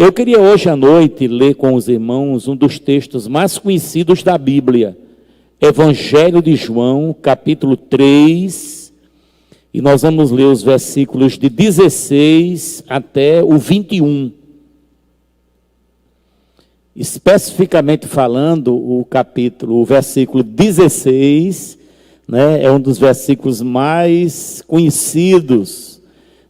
Eu queria hoje à noite ler com os irmãos um dos textos mais conhecidos da Bíblia, Evangelho de João, capítulo 3, e nós vamos ler os versículos de 16 até o 21. Especificamente falando, o versículo 16, né, é um dos versículos mais conhecidos,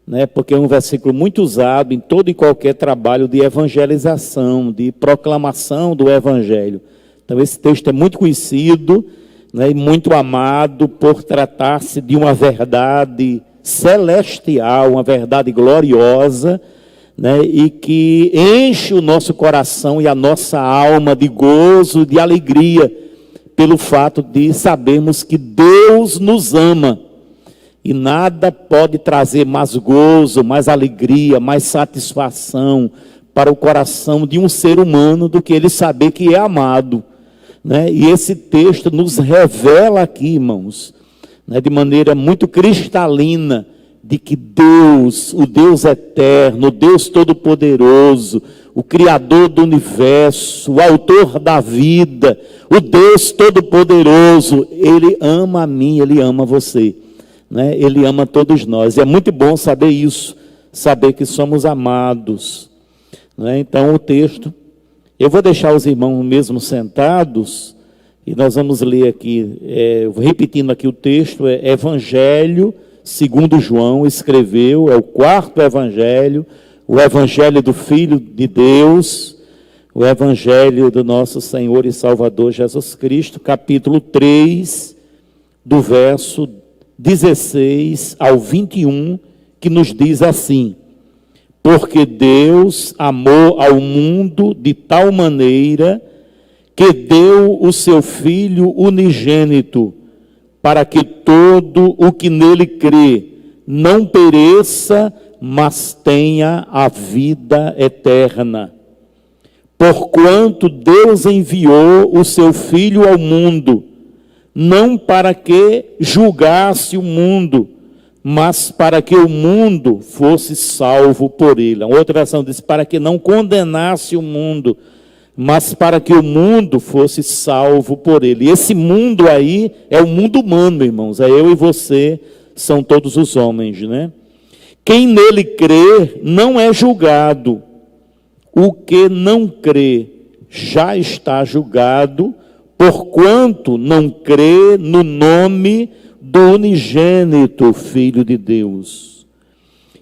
né, porque é um versículo muito usado em todo e qualquer trabalho de evangelização, de proclamação do Evangelho. Então esse texto é muito conhecido, né, e muito amado por tratar-se de uma verdade celestial, uma verdade gloriosa, né, e que enche o nosso coração e a nossa alma de gozo, de alegria, pelo fato de sabermos que Deus nos ama. E nada pode trazer mais gozo, mais alegria, mais satisfação para o coração de um ser humano do que ele saber que é amado, né? E esse texto nos revela aqui, irmãos, né, de maneira muito cristalina, de que Deus, o Deus eterno, o Deus todo-poderoso, o Criador do universo, o Autor da vida, o Deus todo-poderoso, Ele ama a mim, Ele ama você. Né? Ele ama todos nós, e é muito bom saber isso, saber que somos amados, né? Então o texto, eu vou deixar os irmãos mesmo sentados, e nós vamos ler aqui, repetindo aqui o texto, Evangelho segundo João escreveu, é o quarto Evangelho, o Evangelho do Filho de Deus, o Evangelho do nosso Senhor e Salvador Jesus Cristo, capítulo 3, do verso 16 ao 21, que nos diz assim: porque Deus amou ao mundo de tal maneira que deu o seu Filho unigênito, para que todo o que nele crê não pereça, mas tenha a vida eterna. Porquanto Deus enviou o seu Filho ao mundo, não para que julgasse o mundo, mas para que o mundo fosse salvo por ele. A outra versão diz, para que não condenasse o mundo, mas para que o mundo fosse salvo por ele. E esse mundo aí é o mundo humano, irmãos. É eu e você, são todos os homens, né? Quem nele crê não é julgado. O que não crê já está julgado, porquanto não crê no nome do unigênito Filho de Deus.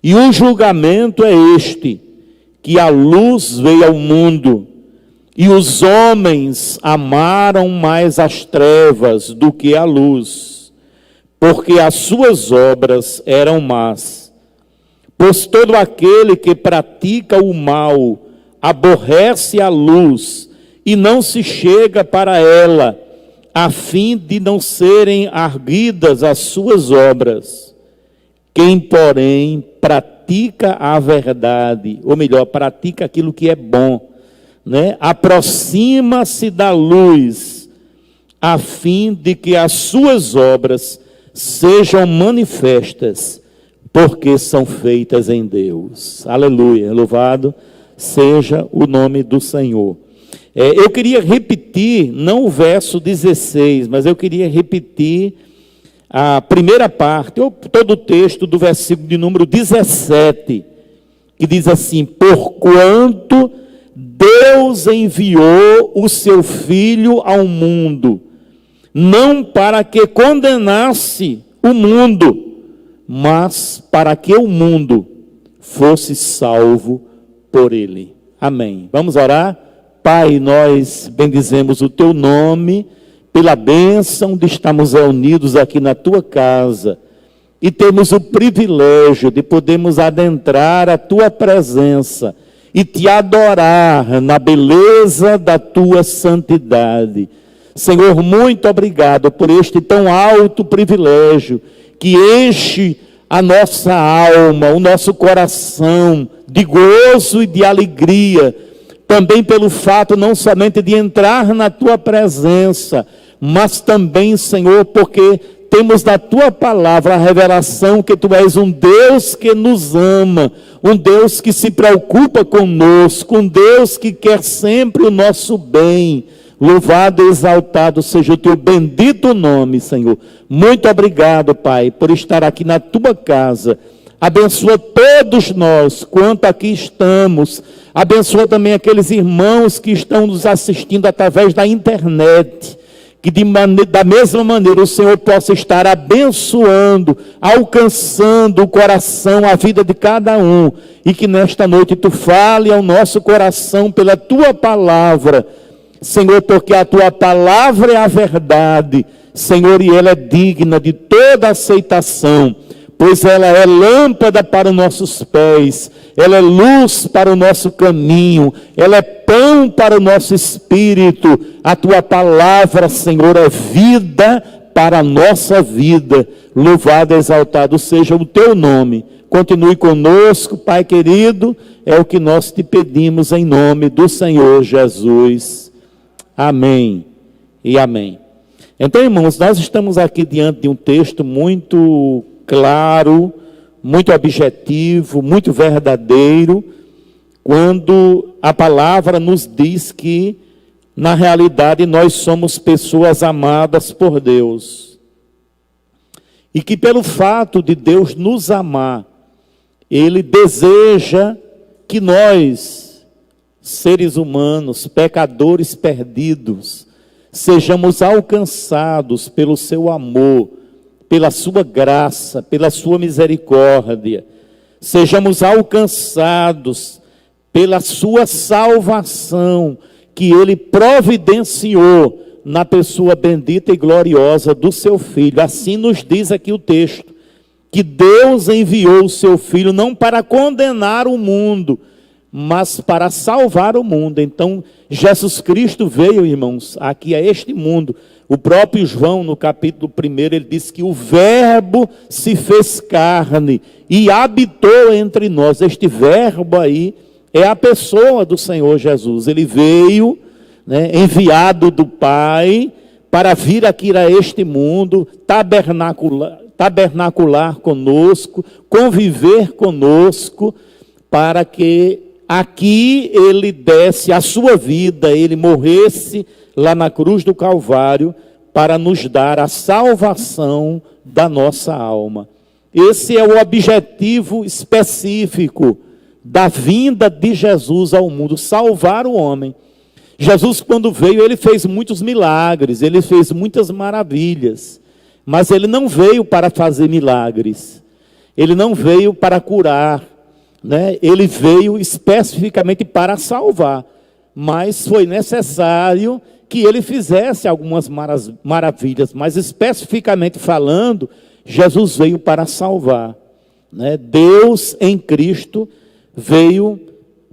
E o julgamento é este, que a luz veio ao mundo, e os homens amaram mais as trevas do que a luz, porque as suas obras eram más. Pois todo aquele que pratica o mal aborrece a luz, e não se chega para ela, a fim de não serem arguidas as suas obras. Quem, porém, pratica a verdade, ou melhor, pratica aquilo que é bom, né, aproxima-se da luz, a fim de que as suas obras sejam manifestas, porque são feitas em Deus. Aleluia, louvado seja o nome do Senhor. Eu queria repetir, não o verso 16, mas eu queria repetir a primeira parte, ou todo o texto do versículo de número 17, que diz assim: porquanto Deus enviou o seu Filho ao mundo, não para que condenasse o mundo, mas para que o mundo fosse salvo por ele. Amém. Vamos orar? Pai, nós bendizemos o teu nome pela bênção de estarmos reunidos aqui na tua casa e temos o privilégio de podermos adentrar a tua presença e te adorar na beleza da tua santidade. Senhor, muito obrigado por este tão alto privilégio que enche a nossa alma, o nosso coração de gozo e de alegria, também pelo fato não somente de entrar na tua presença, mas também, Senhor, porque temos na tua palavra a revelação que tu és um Deus que nos ama, um Deus que se preocupa conosco, um Deus que quer sempre o nosso bem. Louvado e exaltado seja o teu bendito nome, Senhor. Muito obrigado, Pai, por estar aqui na tua casa. Abençoa todos nós, quanto aqui estamos. Abençoa também aqueles irmãos que estão nos assistindo através da internet. Que da mesma maneira o Senhor possa estar abençoando, alcançando o coração, a vida de cada um. E que nesta noite tu fale ao nosso coração pela tua palavra. Senhor, porque a tua palavra é a verdade, Senhor, e ela é digna de toda aceitação, pois ela é lâmpada para os nossos pés, ela é luz para o nosso caminho, ela é pão para o nosso espírito. A tua palavra, Senhor, é vida para a nossa vida. Louvado e exaltado seja o teu nome. Continue conosco, Pai querido, é o que nós te pedimos em nome do Senhor Jesus. Amém e amém. Então, irmãos, nós estamos aqui diante de um texto muito claro, muito objetivo, muito verdadeiro, quando a palavra nos diz que, na realidade, nós somos pessoas amadas por Deus. E que pelo fato de Deus nos amar, Ele deseja que nós, seres humanos, pecadores perdidos, sejamos alcançados pelo seu amor, pela sua graça, pela sua misericórdia, sejamos alcançados pela sua salvação, que Ele providenciou na pessoa bendita e gloriosa do seu Filho. Assim nos diz aqui o texto, que Deus enviou o seu Filho não para condenar o mundo, mas para salvar o mundo. Então, Jesus Cristo veio, irmãos, aqui a este mundo. O próprio João, no capítulo 1, ele diz que o Verbo se fez carne e habitou entre nós. Este Verbo aí é a pessoa do Senhor Jesus. Ele veio, enviado do Pai, para vir aqui a este mundo, tabernacular conosco, conviver conosco, para que aqui ele desse a sua vida, ele morresse lá na cruz do Calvário, para nos dar a salvação da nossa alma. Esse é o objetivo específico da vinda de Jesus ao mundo, salvar o homem. Jesus, quando veio, ele fez muitos milagres, ele fez muitas maravilhas, mas ele não veio para fazer milagres, ele não veio para curar, ele veio especificamente para salvar, mas foi necessário que ele fizesse algumas maravilhas, mas especificamente falando, Jesus veio para salvar. Deus em Cristo veio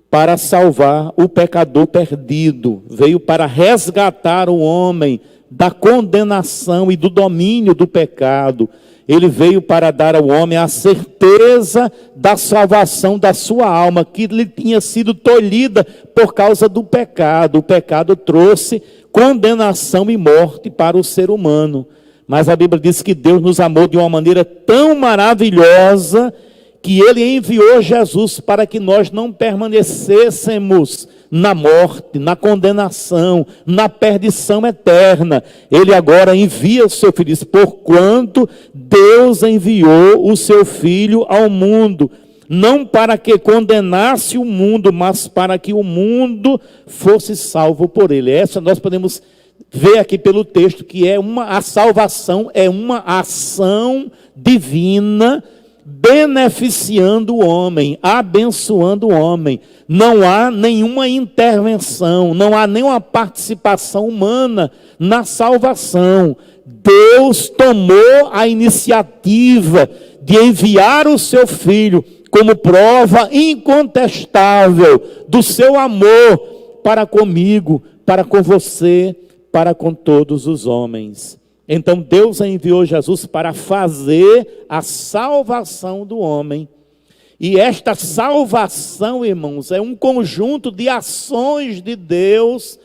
para salvar o pecador perdido, veio para resgatar o homem da condenação e do domínio do pecado. Ele veio para dar ao homem a certeza da salvação da sua alma, que lhe tinha sido tolhida por causa do pecado. O pecado trouxe condenação e morte para o ser humano. Mas a Bíblia diz que Deus nos amou de uma maneira tão maravilhosa, que Ele enviou Jesus para que nós não permanecêssemos na morte, na condenação, na perdição eterna. Ele agora envia o seu Filho, porquanto Deus enviou o seu Filho ao mundo, não para que condenasse o mundo, mas para que o mundo fosse salvo por ele. Essa nós podemos ver aqui pelo texto, que a salvação é uma ação divina, beneficiando o homem, abençoando o homem. Não há nenhuma intervenção, não há nenhuma participação humana na salvação. Deus tomou a iniciativa de enviar o seu Filho como prova incontestável do seu amor para comigo, para com você, para com todos os homens. Então Deus enviou Jesus para fazer a salvação do homem. E esta salvação, irmãos, é um conjunto de ações de Deus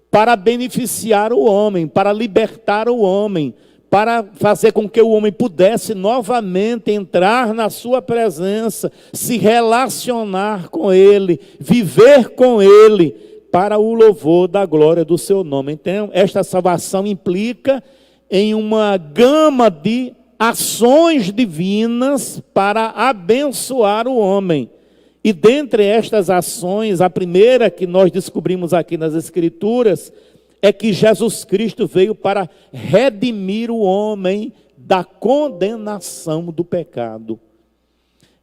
para beneficiar o homem, para libertar o homem, para fazer com que o homem pudesse novamente entrar na sua presença, se relacionar com ele, viver com ele, para o louvor da glória do seu nome. Então, esta salvação implica em uma gama de ações divinas para abençoar o homem. E dentre estas ações, a primeira que nós descobrimos aqui nas Escrituras, é que Jesus Cristo veio para redimir o homem da condenação do pecado.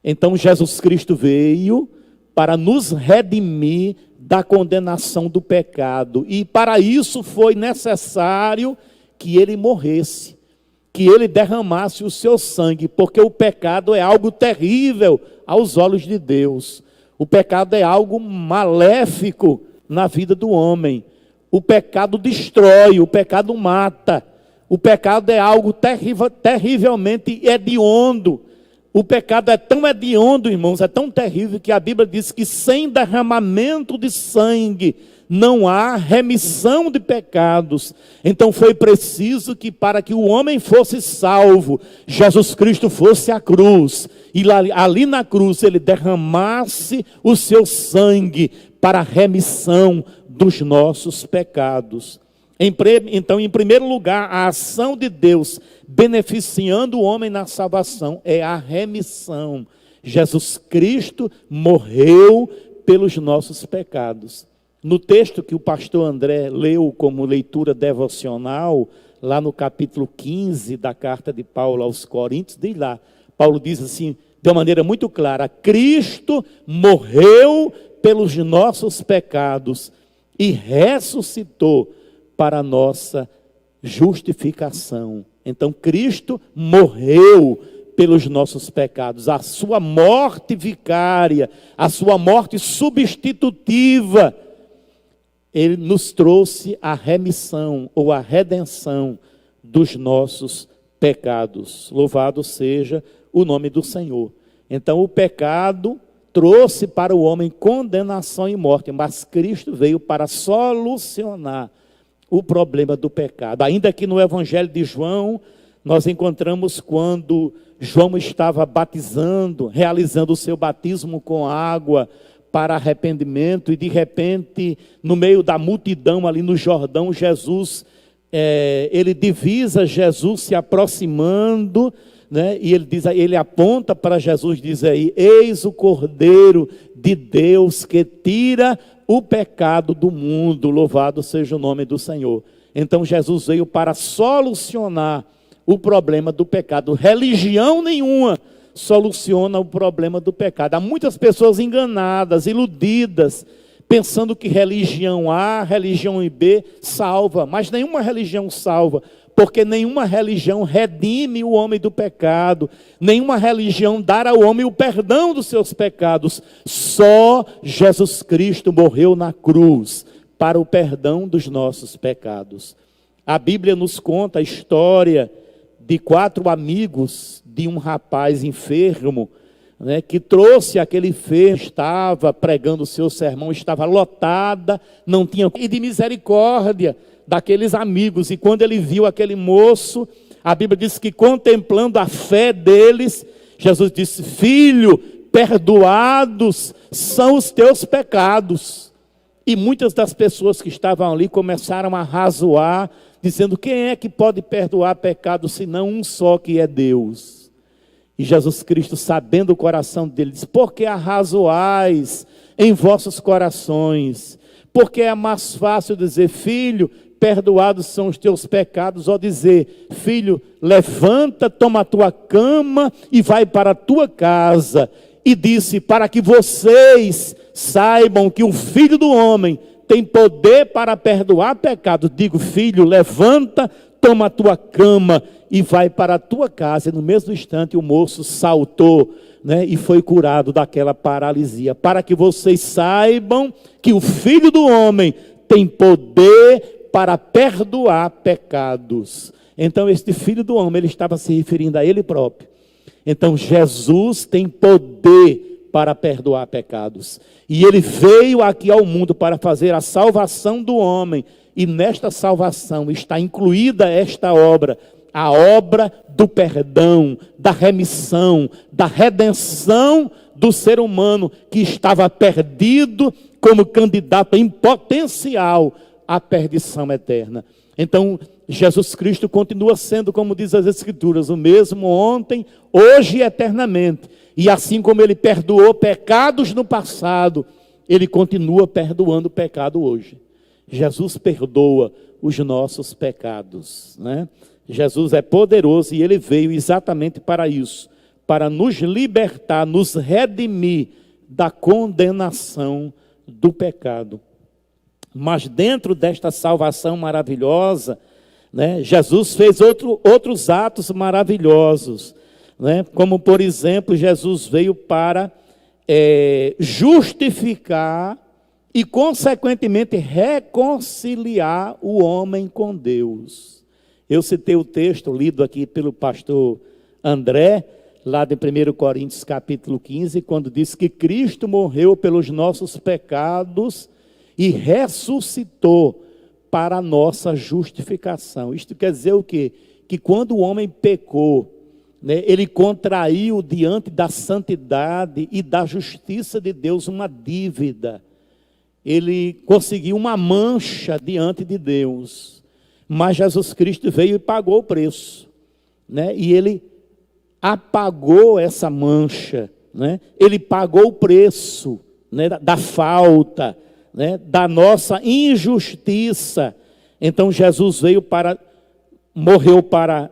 Então Jesus Cristo veio para nos redimir da condenação do pecado. E para isso foi necessário que ele morresse, que ele derramasse o seu sangue, porque o pecado é algo terrível aos olhos de Deus. O pecado é algo maléfico na vida do homem. O pecado destrói, o pecado mata. O pecado é algo terrivelmente hediondo. O pecado é tão hediondo, irmãos, é tão terrível que a Bíblia diz que sem derramamento de sangue não há remissão de pecados. Então foi preciso que para que o homem fosse salvo, Jesus Cristo fosse à cruz. E ali na cruz ele derramasse o seu sangue para a remissão dos nossos pecados. Então, em primeiro lugar, a ação de Deus beneficiando o homem na salvação é a remissão. Jesus Cristo morreu pelos nossos pecados. No texto que o pastor André leu como leitura devocional, lá no capítulo 15 da carta de Paulo aos Coríntios, diz lá, Paulo diz assim, de uma maneira muito clara, Cristo morreu pelos nossos pecados e ressuscitou para a nossa justificação. Então Cristo morreu pelos nossos pecados. A sua morte vicária, a sua morte substitutiva, ele nos trouxe a remissão ou a redenção dos nossos pecados. Louvado seja o nome do Senhor. Então o pecado trouxe para o homem condenação e morte, mas Cristo veio para solucionar o problema do pecado. Ainda que no Evangelho de João, nós encontramos quando João estava batizando, realizando o seu batismo com água para arrependimento, e de repente, no meio da multidão ali no Jordão, ele divisa Jesus se aproximando, né? E ele aponta para Jesus e diz aí, eis o Cordeiro de Deus que tira o pecado do mundo, louvado seja o nome do Senhor. Então Jesus veio para solucionar o problema do pecado. Religião nenhuma soluciona o problema do pecado. Há muitas pessoas enganadas, iludidas, pensando que religião A, religião B salva, mas nenhuma religião salva, porque nenhuma religião redime o homem do pecado, nenhuma religião dá ao homem o perdão dos seus pecados. Só Jesus Cristo morreu na cruz para o perdão dos nossos pecados. A Bíblia nos conta a história de 4 amigos de um rapaz enfermo, né, que trouxe aquele enfermo, estava pregando o seu sermão, estava lotada, não tinha, e de misericórdia daqueles amigos. E quando ele viu aquele moço, a Bíblia diz que contemplando a fé deles, Jesus disse, filho, perdoados são os teus pecados. E muitas das pessoas que estavam ali começaram a razoar, dizendo, quem é que pode perdoar pecado, senão um só, que é Deus? E Jesus Cristo, sabendo o coração dele, disse, porque arrazoais em vossos corações? Porque é mais fácil dizer, filho, perdoados são os teus pecados, ou dizer, filho, levanta, toma a tua cama e vai para a tua casa. E disse, para que vocês saibam que o Filho do Homem tem poder para perdoar pecados. Digo, filho, levanta, toma a tua cama e vai para a tua casa. E no mesmo instante o moço saltou, né, e foi curado daquela paralisia. Para que vocês saibam que o Filho do Homem tem poder para perdoar pecados. Então este Filho do Homem, ele estava se referindo a ele próprio. Então Jesus tem poder para perdoar pecados. E ele veio aqui ao mundo para fazer a salvação do homem. E nesta salvação está incluída esta obra, a obra do perdão, da remissão, da redenção do ser humano que estava perdido como candidato em potencial à perdição eterna. Então, Jesus Cristo continua sendo, como diz as Escrituras, o mesmo ontem, hoje e eternamente. E assim como Ele perdoou pecados no passado, Ele continua perdoando o pecado hoje. Jesus perdoa os nossos pecados, né? Jesus é poderoso e Ele veio exatamente para isso, para nos libertar, nos redimir da condenação do pecado. Mas dentro desta salvação maravilhosa, né, Jesus fez outros atos maravilhosos, né? Como por exemplo, Jesus veio para justificar e consequentemente reconciliar o homem com Deus. Eu citei o texto lido aqui pelo pastor André, lá de 1 Coríntios capítulo 15, quando diz que Cristo morreu pelos nossos pecados e ressuscitou para a nossa justificação. Isto quer dizer o quê? Que quando o homem pecou, né, ele contraiu diante da santidade e da justiça de Deus uma dívida. Ele conseguiu uma mancha diante de Deus. Mas Jesus Cristo veio e pagou o preço, né? E Ele apagou essa mancha, né? Ele pagou o preço, né, da falta, né, da nossa injustiça. Então Jesus morreu para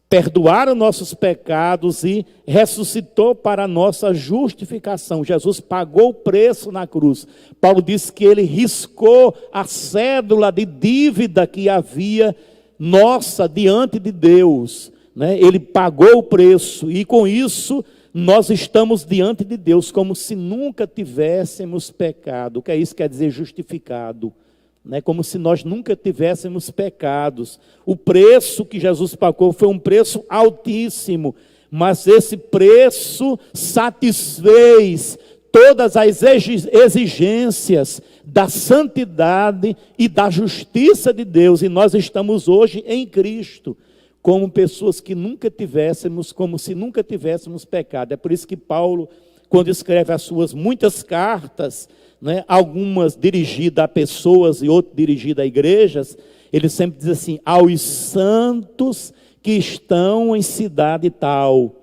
perdoar os nossos pecados e ressuscitou para a nossa justificação. Jesus pagou o preço na cruz. Paulo disse que ele riscou a cédula de dívida que havia nossa diante de Deus, né? Ele pagou o preço e com isso nós estamos diante de Deus como se nunca tivéssemos pecado. O que é isso? Quer dizer justificado. Né, como se nós nunca tivéssemos pecados. O preço que Jesus pagou foi um preço altíssimo, mas esse preço satisfez todas as exigências da santidade e da justiça de Deus, e nós estamos hoje em Cristo, como pessoas que nunca tivéssemos, como se nunca tivéssemos pecado. É por isso que Paulo, quando escreve as suas muitas cartas, né, algumas dirigidas a pessoas e outras dirigidas a igrejas, ele sempre diz assim: aos santos que estão em cidade tal.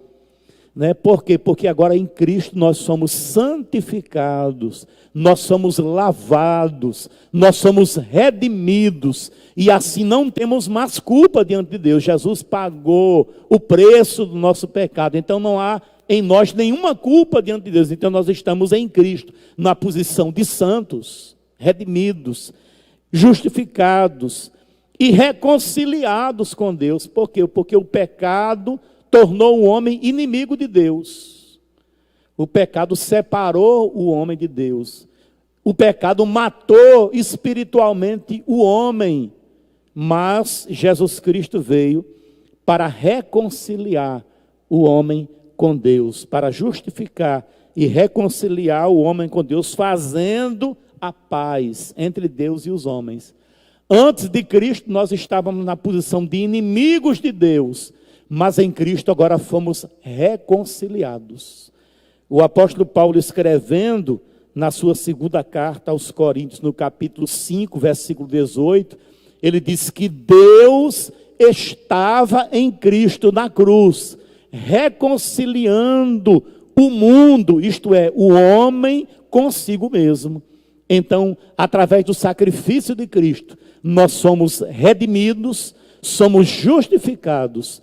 Né? Por quê? Porque agora em Cristo nós somos santificados, nós somos lavados, nós somos redimidos, e assim não temos mais culpa diante de Deus. Jesus pagou o preço do nosso pecado, então não há em nós nenhuma culpa diante de Deus. Então nós estamos em Cristo, na posição de santos, redimidos, justificados e reconciliados com Deus. Por quê? Porque o pecado tornou o homem inimigo de Deus. O pecado separou o homem de Deus. O pecado matou espiritualmente o homem. Mas Jesus Cristo veio para reconciliar o homem com Deus, para justificar e reconciliar o homem com Deus, fazendo a paz entre Deus e os homens. Antes de Cristo nós estávamos na posição de inimigos de Deus, mas em Cristo agora fomos reconciliados. O apóstolo Paulo, escrevendo na sua segunda carta aos Coríntios, no capítulo 5, versículo 18, ele diz que Deus estava em Cristo na cruz, reconciliando o mundo, isto é, o homem consigo mesmo. Então, através do sacrifício de Cristo, nós somos redimidos, somos justificados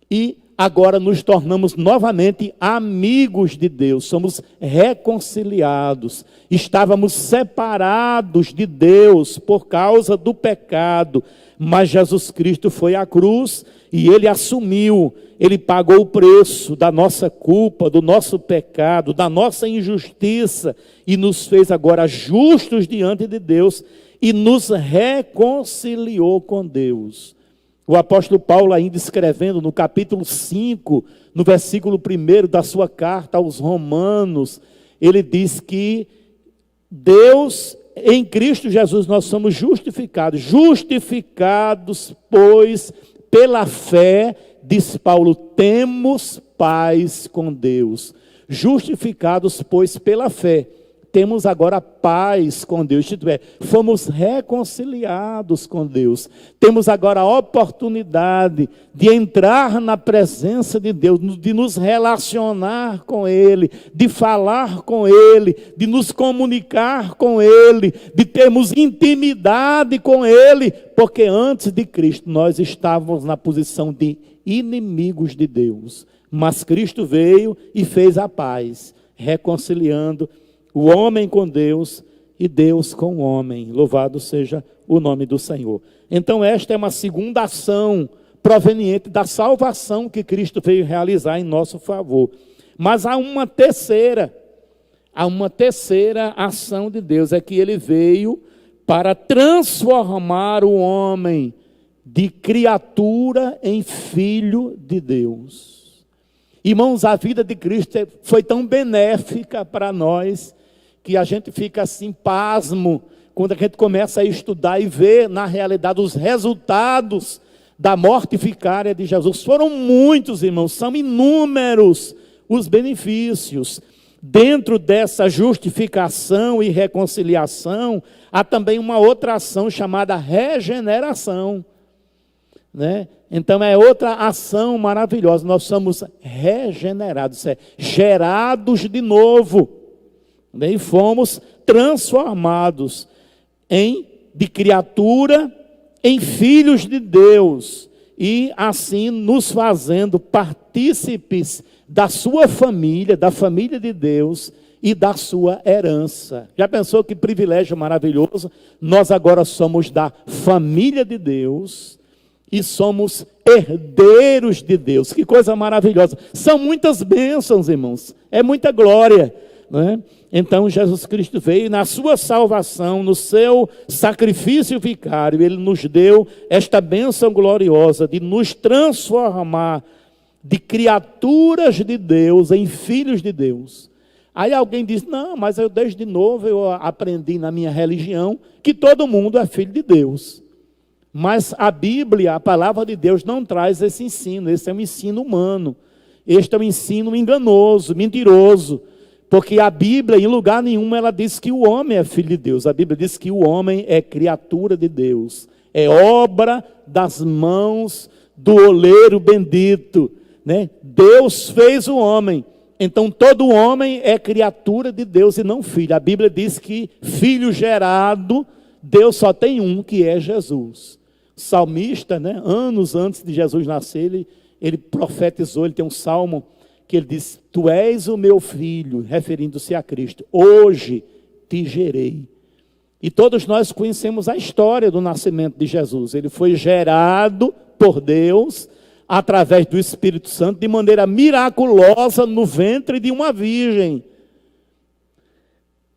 e agora nos tornamos novamente amigos de Deus, somos reconciliados. Estávamos separados de Deus por causa do pecado, mas Jesus Cristo foi à cruz e Ele assumiu, Ele pagou o preço da nossa culpa, do nosso pecado, da nossa injustiça e nos fez agora justos diante de Deus e nos reconciliou com Deus. O apóstolo Paulo, ainda escrevendo no capítulo 5, no versículo 1 da sua carta aos Romanos, ele diz que Deus, em Cristo Jesus, nós somos justificados, pois, pela fé, diz Paulo, temos paz com Deus. Justificados, pois, pela fé, temos agora paz com Deus, isto é, fomos reconciliados com Deus. Temos agora a oportunidade de entrar na presença de Deus, de nos relacionar com Ele, de falar com Ele, de nos comunicar com Ele, de termos intimidade com Ele, porque antes de Cristo nós estávamos na posição de inimigos de Deus. Mas Cristo veio e fez a paz, reconciliando o homem com Deus e Deus com o homem. Louvado seja o nome do Senhor. Então esta é uma segunda ação proveniente da salvação que Cristo veio realizar em nosso favor. Mas há uma terceira ação de Deus, é que Ele veio para transformar o homem de criatura em filho de Deus. Irmãos, a vida de Cristo foi tão benéfica para nós, que a gente fica assim, pasmo, quando a gente começa a estudar e ver, na realidade, os resultados da morte vicária de Jesus. Foram muitos, irmãos, são inúmeros os benefícios. Dentro dessa justificação e reconciliação, há também uma outra ação chamada regeneração, né? Então é outra ação maravilhosa, nós somos regenerados, gerados de novo. E fomos transformados de criatura em filhos de Deus, e assim nos fazendo partícipes da sua família, da família de Deus e da sua herança. Já pensou que privilégio maravilhoso? Nós agora somos da família de Deus e somos herdeiros de Deus. Que coisa maravilhosa. São muitas bênçãos, irmãos. É muita glória, não é? Então Jesus Cristo veio na sua salvação, no seu sacrifício vicário, Ele nos deu esta bênção gloriosa de nos transformar de criaturas de Deus em filhos de Deus. Aí alguém diz, não, mas eu desde novo eu aprendi na minha religião que todo mundo é filho de Deus. Mas a Bíblia, a palavra de Deus não traz esse ensino, esse é um ensino humano. Este é um ensino enganoso, mentiroso. Porque a Bíblia, em lugar nenhum, ela diz que o homem é filho de Deus. A Bíblia diz que o homem é criatura de Deus. É obra das mãos do oleiro bendito, né? Deus fez o homem. Então todo homem é criatura de Deus e não filho. A Bíblia diz que filho gerado, Deus só tem um, que é Jesus. O salmista, né, anos antes de Jesus nascer, ele profetizou, ele tem um salmo que ele diz, tu és o meu filho, referindo-se a Cristo, hoje te gerei. E todos nós conhecemos a história do nascimento de Jesus. Ele foi gerado por Deus, através do Espírito Santo, de maneira miraculosa no ventre de uma virgem.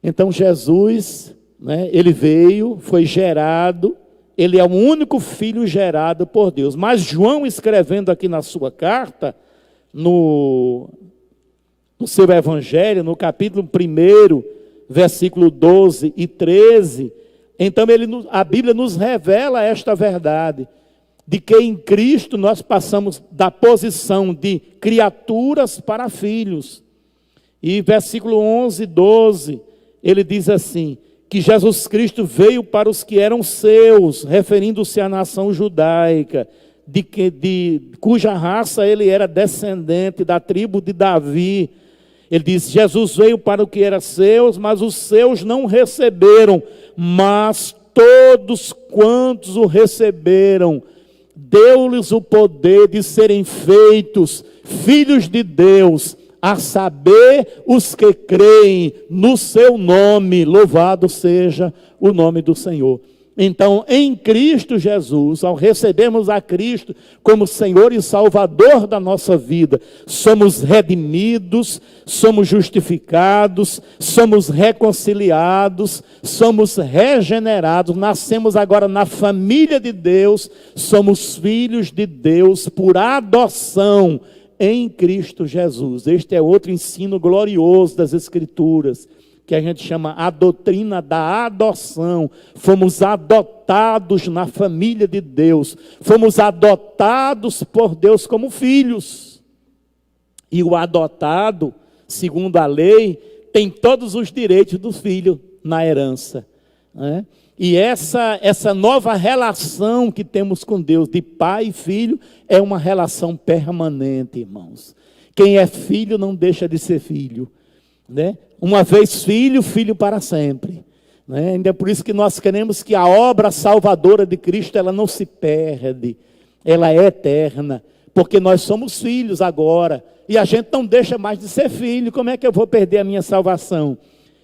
Então Jesus, né, ele veio, foi gerado, ele é o único filho gerado por Deus. Mas João, escrevendo aqui na sua carta, no seu evangelho, no capítulo 1, versículo 12 e 13, então a Bíblia nos revela esta verdade, de que em Cristo nós passamos da posição de criaturas para filhos. E versículo 11 e 12, ele diz assim, que Jesus Cristo veio para os que eram seus, referindo-se à nação judaica, cuja raça ele era descendente da tribo de Davi. Ele diz, Jesus veio para o que era seus, mas os seus não receberam, mas todos quantos o receberam, deu-lhes o poder de serem feitos filhos de Deus, a saber, os que creem no seu nome. Louvado seja o nome do Senhor. Então, em Cristo Jesus, ao recebermos a Cristo como Senhor e Salvador da nossa vida, somos redimidos, somos justificados, somos reconciliados, somos regenerados, nascemos agora na família de Deus, somos filhos de Deus por adoção em Cristo Jesus. Este é outro ensino glorioso das Escrituras, que a gente chama a doutrina da adoção. Fomos adotados na família de Deus, fomos adotados por Deus como filhos. E o adotado, segundo a lei, tem todos os direitos do filho na herança, né? E essa nova relação que temos com Deus, de pai e filho, é uma relação permanente, irmãos. Quem é filho não deixa de ser filho, né? Uma vez filho, filho para sempre, né? Ainda é por isso que nós queremos que a obra salvadora de Cristo, ela não se perde, ela é eterna, porque nós somos filhos agora, e a gente não deixa mais de ser filho. Como é que eu vou perder a minha salvação?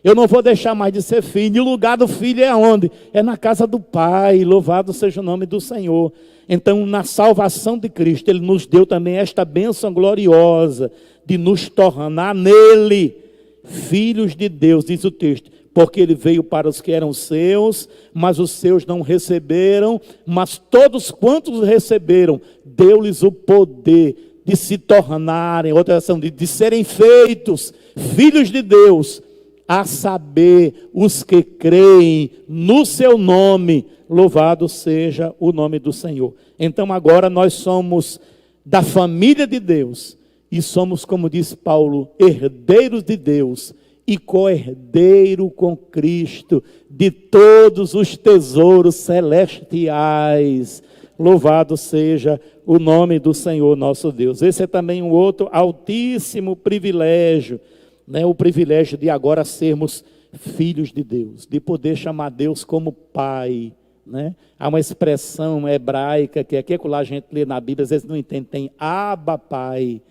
Eu não vou deixar mais de ser filho. E o lugar do filho é onde? É na casa do Pai. Louvado seja o nome do Senhor. Então, na salvação de Cristo, Ele nos deu também esta bênção gloriosa de nos tornar nele filhos de Deus, diz o texto. Porque Ele veio para os que eram seus, mas os seus não receberam. Mas todos quantos receberam, deu-lhes o poder de se tornarem, outra versão, de serem feitos filhos de Deus, a saber, os que creem no seu nome. Louvado seja o nome do Senhor. Então agora nós somos da família de Deus, e somos, como diz Paulo, herdeiros de Deus, e co-herdeiro com Cristo, de todos os tesouros celestiais. Louvado seja o nome do Senhor nosso Deus. Esse é também um outro altíssimo privilégio, né? O privilégio de agora sermos filhos de Deus, de poder chamar Deus como Pai, né? Há uma expressão hebraica que aqui lá a gente lê na Bíblia, às vezes não entende, tem Abba Pai,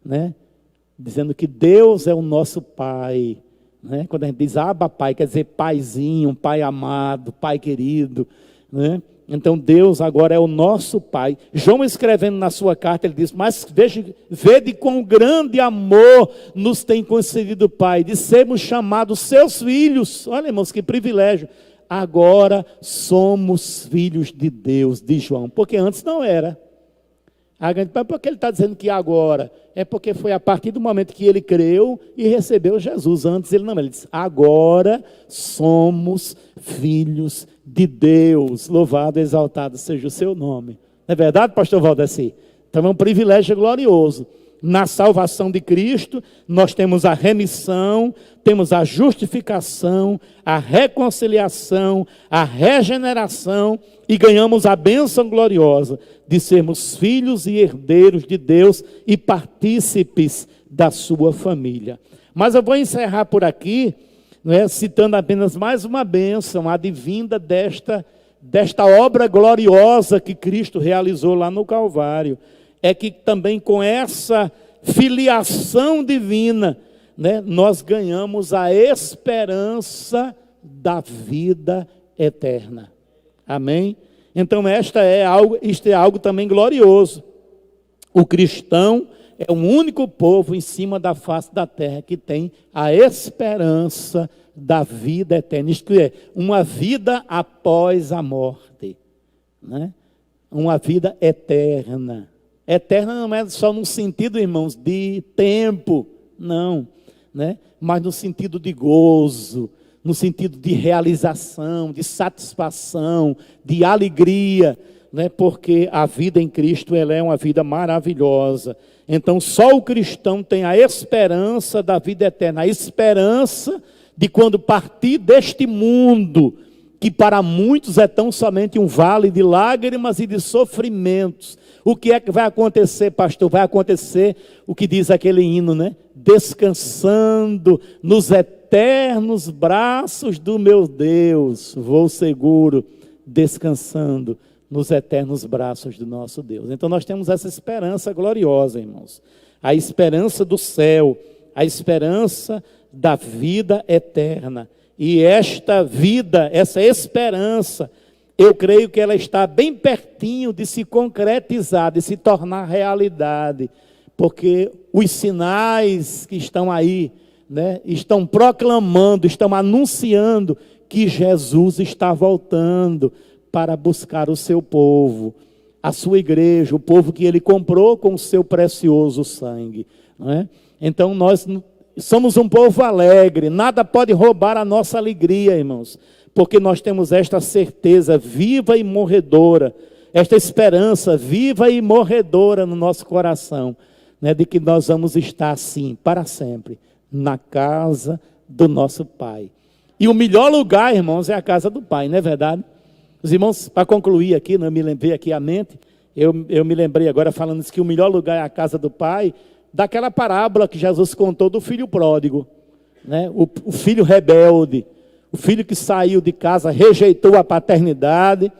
né? Dizendo que Deus é o nosso Pai, né? Quando a gente diz Abba Pai, quer dizer paizinho, pai amado, pai querido, né? Então Deus agora é o nosso Pai. João, escrevendo na sua carta, ele diz: mas vede quão grande amor nos tem concedido o Pai, de sermos chamados seus filhos. Olha, irmãos, que privilégio. Agora somos filhos de Deus, diz João, porque antes não era. Por que ele está dizendo que agora? É porque foi a partir do momento que ele creu e recebeu Jesus. Antes ele não, ele disse: agora somos filhos de Deus. Louvado e exaltado seja o seu nome. Não é verdade, pastor Valdeci? Então é um privilégio glorioso. Na salvação de Cristo, nós temos a remissão, temos a justificação, a reconciliação, a regeneração, e ganhamos a bênção gloriosa de sermos filhos e herdeiros de Deus e partícipes da sua família. Mas eu vou encerrar por aqui, citando apenas mais uma bênção, advinda desta obra gloriosa que Cristo realizou lá no Calvário. É que também com essa filiação divina, nós ganhamos a esperança da vida eterna. Amém? Então isto é algo também glorioso. O cristão é o único povo em cima da face da terra que tem a esperança da vida eterna. Isto é, uma vida após a morte, uma vida eterna. Eterna não é só no sentido, irmãos, de tempo, não, mas no sentido de gozo, no sentido de realização, de satisfação, de alegria, porque a vida em Cristo ela é uma vida maravilhosa. Então só o cristão tem a esperança da vida eterna, a esperança de quando partir deste mundo, que para muitos é tão somente um vale de lágrimas e de sofrimentos. O que é que vai acontecer, pastor? Vai acontecer o que diz aquele hino, descansando nos eternos braços do meu Deus, vou seguro, descansando nos eternos braços do nosso Deus. Então nós temos essa esperança gloriosa, irmãos. A esperança do céu, a esperança da vida eterna. E esta vida, essa esperança, eu creio que ela está bem pertinho de se concretizar, de se tornar realidade, porque os sinais que estão aí, estão proclamando, estão anunciando que Jesus está voltando para buscar o seu povo, a sua igreja, o povo que ele comprou com o seu precioso sangue. Então nós somos um povo alegre, nada pode roubar a nossa alegria, irmãos, porque nós temos esta certeza viva e morredora, esta esperança viva e morredora no nosso coração, né, de que nós vamos estar assim, para sempre, na casa do nosso Pai. E o melhor lugar, irmãos, é a casa do Pai, não é verdade? Os irmãos, para concluir aqui, não me lembrei aqui a mente, eu me lembrei agora falando que o melhor lugar é a casa do Pai, daquela parábola que Jesus contou do filho pródigo, né? O filho rebelde, o filho que saiu de casa, rejeitou a paternidade,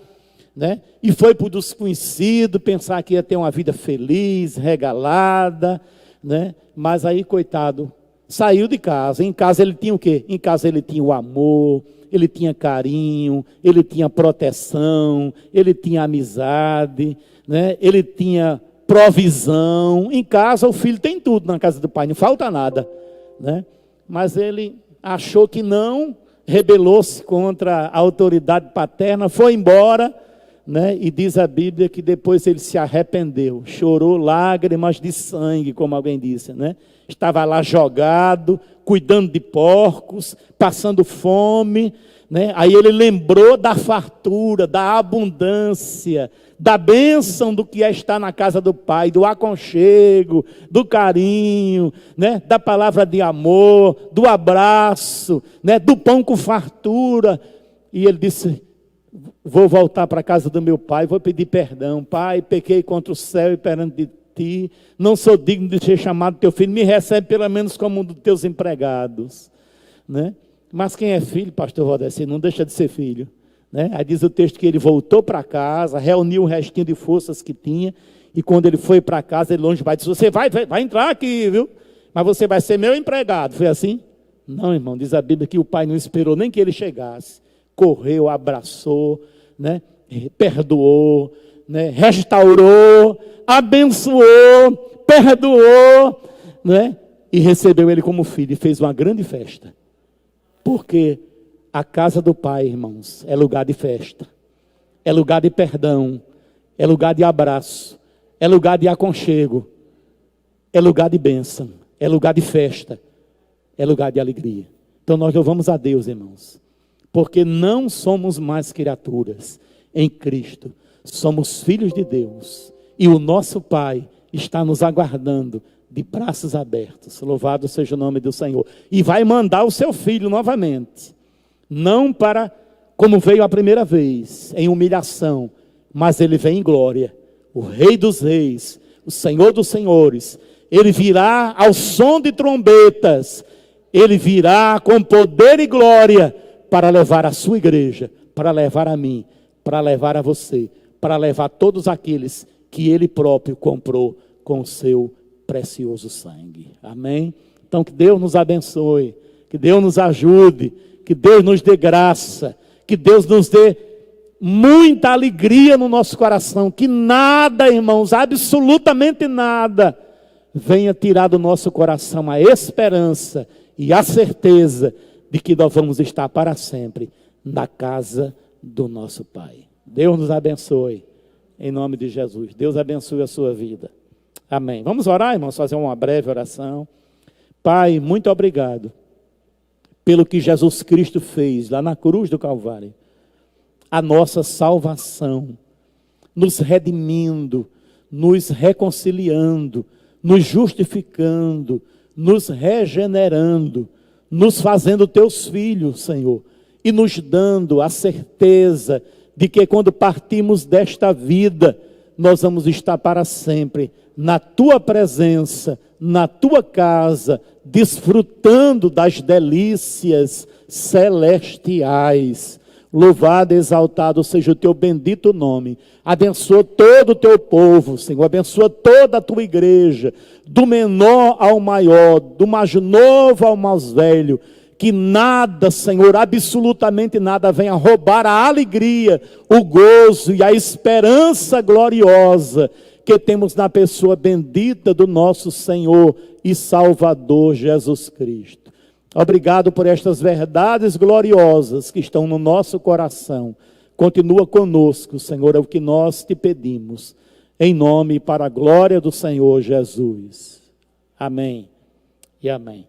né? E foi para o desconhecido, pensar que ia ter uma vida feliz, regalada, né? Mas aí, coitado, saiu de casa. Em casa ele tinha o quê? Em casa ele tinha o amor, ele tinha carinho, ele tinha proteção, ele tinha amizade, né? Ele tinha provisão. Em casa o filho tem tudo na casa do pai, não falta nada, né? Mas ele achou que não, rebelou-se contra a autoridade paterna, foi embora, né? E diz a Bíblia que depois ele se arrependeu, chorou lágrimas de sangue, como alguém disse, né? Estava lá jogado, cuidando de porcos, passando fome, né? Aí ele lembrou da fartura, da abundância, da bênção do que é estar na casa do Pai, do aconchego, do carinho, né? Da palavra de amor, do abraço, né? Do pão com fartura. E ele disse: vou voltar para a casa do meu pai, vou pedir perdão. Pai, pequei contra o céu e perante ti, não sou digno de ser chamado teu filho, me recebe pelo menos como um dos teus empregados, né? Mas quem é filho, pastor Valdeci, não deixa de ser filho, né? Aí diz o texto que ele voltou para casa, reuniu o restinho de forças que tinha, e quando ele foi para casa, ele longe vai dizer: você vai entrar aqui, viu? Mas você vai ser meu empregado. Foi assim? Não, irmão, diz a Bíblia que o pai não esperou nem que ele chegasse, correu, abraçou, né? Perdoou, né? Restaurou, abençoou, perdoou, né? E recebeu ele como filho e fez uma grande festa. Porque a casa do Pai, irmãos, é lugar de festa, é lugar de perdão, é lugar de abraço, é lugar de aconchego, é lugar de bênção, é lugar de festa, é lugar de alegria. Então nós louvamos a Deus, irmãos, porque não somos mais criaturas em Cristo, somos filhos de Deus, e o nosso Pai está nos aguardando de braços abertos. Louvado seja o nome do Senhor. E vai mandar o seu filho novamente, não para como veio a primeira vez, em humilhação, mas ele vem em glória, o Rei dos Reis, o Senhor dos Senhores. Ele virá ao som de trombetas, ele virá com poder e glória para levar a sua igreja, para levar a mim, para levar a você, para levar todos aqueles que ele próprio comprou com o seu precioso sangue. Amém? Então que Deus nos abençoe, que Deus nos ajude, que Deus nos dê graça, que Deus nos dê muita alegria no nosso coração, que nada, irmãos, absolutamente nada, venha tirar do nosso coração a esperança e a certeza de que nós vamos estar para sempre na casa do nosso Pai. Deus nos abençoe, em nome de Jesus. Deus abençoe a sua vida. Amém. Vamos orar, irmãos, fazer uma breve oração. Pai, muito obrigado pelo que Jesus Cristo fez lá na cruz do Calvário. A nossa salvação, nos redimindo, nos reconciliando, nos justificando, nos regenerando, nos fazendo teus filhos, Senhor, e nos dando a certeza de que quando partimos desta vida, nós vamos estar para sempre na tua presença, na tua casa, desfrutando das delícias celestiais. Louvado e exaltado seja o teu bendito nome. Abençoa todo o teu povo, Senhor. Abençoa toda a tua igreja, do menor ao maior, do mais novo ao mais velho. Que nada, Senhor, absolutamente nada venha roubar a alegria, o gozo e a esperança gloriosa que temos na pessoa bendita do nosso Senhor e Salvador Jesus Cristo. Obrigado por estas verdades gloriosas que estão no nosso coração. Continua conosco, Senhor, é o que nós te pedimos. Em nome e para a glória do Senhor Jesus. Amém e amém.